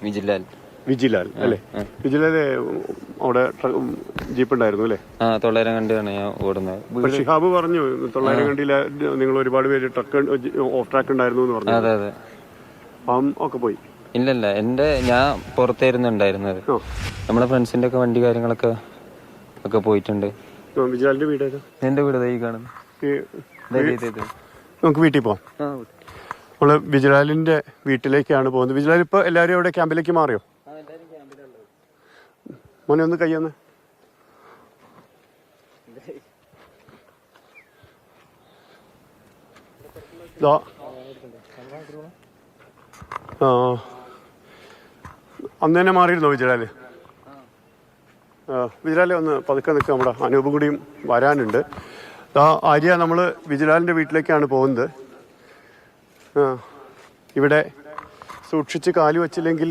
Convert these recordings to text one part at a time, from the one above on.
വിജിലാൽ. വിജിലാൽ അല്ലേ? വിജിലാല് അവിടെ ജീപ്പ് ഉണ്ടായിരുന്നു അല്ലേ? തൊള്ളായിരം കണ്ടിയാണ് ഞാൻ ഓടുന്നത്. ഷിഹാബ് പറഞ്ഞു തൊള്ളായിരം കണ്ടിയില് നിങ്ങൾ ഒരുപാട് പേര് ട്രക്ക് ഓഫ് ട്രാക്ക് ഉണ്ടായിരുന്നു എന്ന് പറഞ്ഞു. അതെ അതെ. ഒക്കെ പോയി? ഇല്ലല്ല, ഞാൻ പുറത്തായിരുന്നു ഉണ്ടായിരുന്നത്. നമ്മുടെ ഫ്രണ്ട്സിന്റെ ഒക്കെ വണ്ടി കാര്യങ്ങളൊക്കെ പോയിട്ടുണ്ട്. വിജിലാലിന്റെ വീട്? എന്റെ വീട് ഈ കാണുന്നു. നമുക്ക് വീട്ടിൽ പോവാം. നമ്മള് വിജിലാലിന്റെ വീട്ടിലേക്കാണ് പോകുന്നത്. വിജിലാൽ ഇപ്പൊ എല്ലാരും ഇവിടെ ക്യാമ്പിലേക്ക് മാറിയോ? മോനെ ഒന്ന് കയ്യൊന്ന്. അന്ന് തന്നെ മാറിയിരുന്നോ വിജിലാല്? വിജിലാലെ ഒന്ന് പതുക്കെ നിൽക്കുക, നമ്മുടെ അനൂപും കൂടിയും വരാനുണ്ട്. ആര്യ, നമ്മൾ വിജിലാലിൻ്റെ വീട്ടിലേക്കാണ് പോകുന്നത്. ഇവിടെ സൂക്ഷിച്ച് കാല് വച്ചില്ലെങ്കിൽ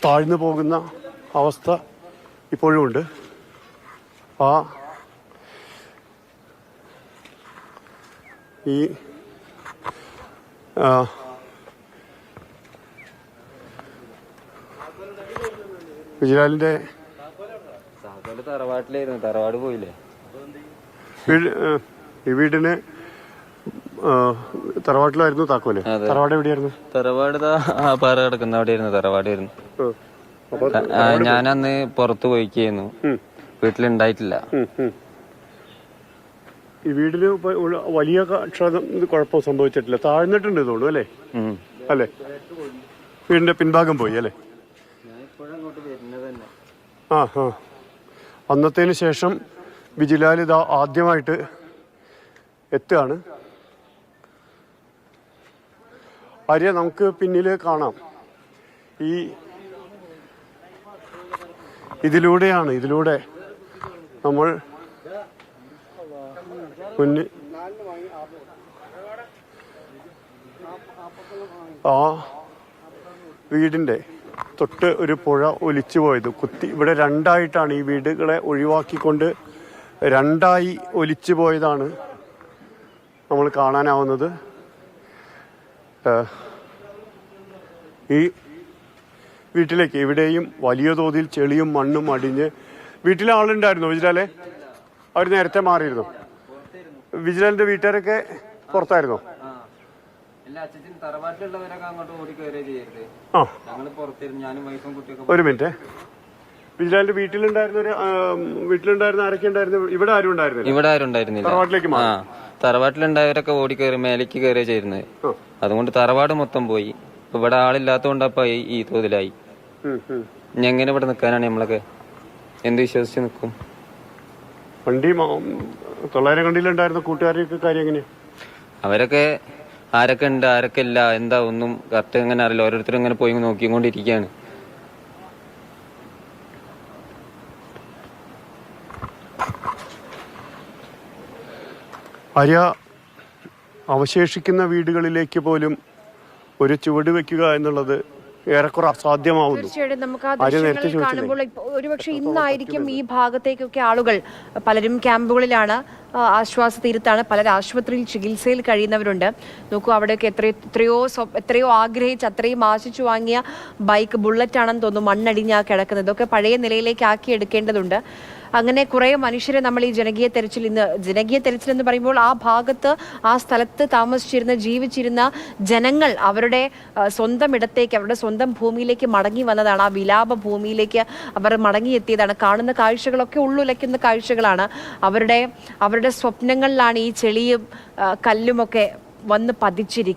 താഴ്ന്നു പോകുന്ന അവസ്ഥ ഇപ്പോഴും ഉണ്ട്. ഈ വിജിലാലിന്റെ തറവാട്ടിലായിരുന്നു. തറവാട് പോയില്ലേ? ഈ വീടിന് തറവാട്ടിലായിരുന്നു താക്കോല്. തറവാട് എവിടെയായിരുന്നു? തറവാട് പാറ കിടക്കുന്ന അവിടെയായിരുന്നു തറവാടായിരുന്നു. ഞാനന്ന് പുറത്തു പോയിക്കായിരുന്നു, വീട്ടിലുണ്ടായിട്ടില്ല. ഈ വീടിന് വലിയ കുഴപ്പം സംഭവിച്ചിട്ടില്ല. താഴ്ന്നിട്ടുണ്ട് തോന്നുന്നു അല്ലേ? അല്ലേ? വീടിന്റെ പിൻഭാഗം പോയി അല്ലേ? അന്നത്തേന് ശേഷം വിജിലാൽ ഇതാ ആദ്യമായിട്ട് എത്തുകയാണ്. ആര്യ, നമുക്ക് പിന്നില് കാണാം. ഇതിലൂടെ നമ്മൾ വീടിന്റെ തൊട്ട് ഒരു പുഴ ഒലിച്ചു പോയത് ഇവിടെ രണ്ടായിട്ടാണ് ഈ വീടുകളെ ഒഴിവാക്കിക്കൊണ്ട് രണ്ടായി ഒലിച്ചു പോയതാണ് നമ്മൾ കാണാനാവുന്നത്. ഈ വീട്ടിലേക്ക് ഇവിടെയും വലിയ തോതിൽ ചെളിയും മണ്ണും അടിഞ്ഞ്. വീട്ടിലെ ആളുണ്ടായിരുന്നു വിജിലാലെ? അവർ നേരത്തെ മാറിയിരുന്നു. വിജിലാലിന്റെ വീട്ടുകാരൊക്കെ പുറത്തായിരുന്നോ? ഒരു മിനിറ്റ്. വിജിലാലിന്റെ വീട്ടിലുണ്ടായിരുന്ന ആരൊക്കെ ഉണ്ടായിരുന്നു? ഇവിടെ ആരും ഉണ്ടായിരുന്നില്ല. തറവാട്ടിലുണ്ടായവരൊക്കെ ഓടിക്കയറി മേലേക്ക് കയറിയ ചെയ്യുന്നത്. അതുകൊണ്ട് തറവാട് മൊത്തം പോയി. ഇവിടെ ആളില്ലാത്തോണ്ടപ്പ ഈ തോതിലായി. ഇനി എങ്ങനെ ഇവിടെ നിൽക്കാനാണ് നമ്മളൊക്കെ? എന്ത് വിശ്വസിച്ച് നിൽക്കും? വണ്ടി 900 കണ്ടിയിലുണ്ടായിരുന്ന കൂട്ടുകാരൊക്കെ കാര്യം എങ്ങനെയാ? അവരൊക്കെ ആരൊക്കെ ഉണ്ട് ആരൊക്കെ ഇല്ല എന്താ ഒന്നും കറക്റ്റ് എങ്ങനെ അറിയില്ല. ഓരോരുത്തരും ഇങ്ങനെ പോയി നോക്കിക്കൊണ്ടിരിക്കുകയാണ്. ആര്യ, അവശേഷിക്കുന്ന വീടുകളിലേക്ക് പോലും ഒരു ചുവട് വെക്കുക എന്നുള്ളത് ഏറെക്കുറെ അസാധ്യമാവുന്നു. തീർച്ചയായിട്ടും നമുക്ക് ആ ദൃശ്യങ്ങൾ കാണുമ്പോൾ ഒരുപക്ഷെ ഇന്നായിരിക്കും ഈ ഭാഗത്തേക്കൊക്കെ ആളുകൾ പലരും ക്യാമ്പുകളിലാണ്, ആശ്വാസ തീരത്താണ്, പലരും ആശുപത്രിയിൽ ചികിത്സയിൽ കഴിയുന്നവരുണ്ട്. നോക്കൂ, അവിടെയൊക്കെ എത്രയോ ആഗ്രഹിച്ച് അത്രയും ആശിച്ചു വാങ്ങിയ ബൈക്ക് ബുള്ളറ്റ് ആണെന്ന് തോന്നുന്നു മണ്ണടിഞ്ഞാ കിടക്കുന്നത്. ഇതൊക്കെ പഴയ നിലയിലേക്ക് ആക്കി എടുക്കേണ്ടതുണ്ട്. അങ്ങനെ കുറേ മനുഷ്യരെ നമ്മൾ ഈ ജനകീയ തെരച്ചിൽ എന്ന് പറയുമ്പോൾ ആ ഭാഗത്ത് ആ സ്ഥലത്ത് താമസിച്ചിരുന്ന ജീവിച്ചിരുന്ന ജനങ്ങൾ അവരുടെ സ്വന്തം ഇടത്തേക്ക് അവരുടെ സ്വന്തം ഭൂമിയിലേക്ക് മടങ്ങി വന്നതാണ്. ആ വിലാപ ഭൂമിയിലേക്ക് അവർ മടങ്ങിയെത്തിയതാണ്. കാണുന്ന കാഴ്ചകളൊക്കെ ഉള്ളുലയ്ക്കുന്ന കാഴ്ചകളാണ്. അവരുടെ സ്വപ്നങ്ങളിലാണ് ഈ ചെളിയും കല്ലുമൊക്കെ വന്ന് പതിച്ചിരിക്കുന്നത്.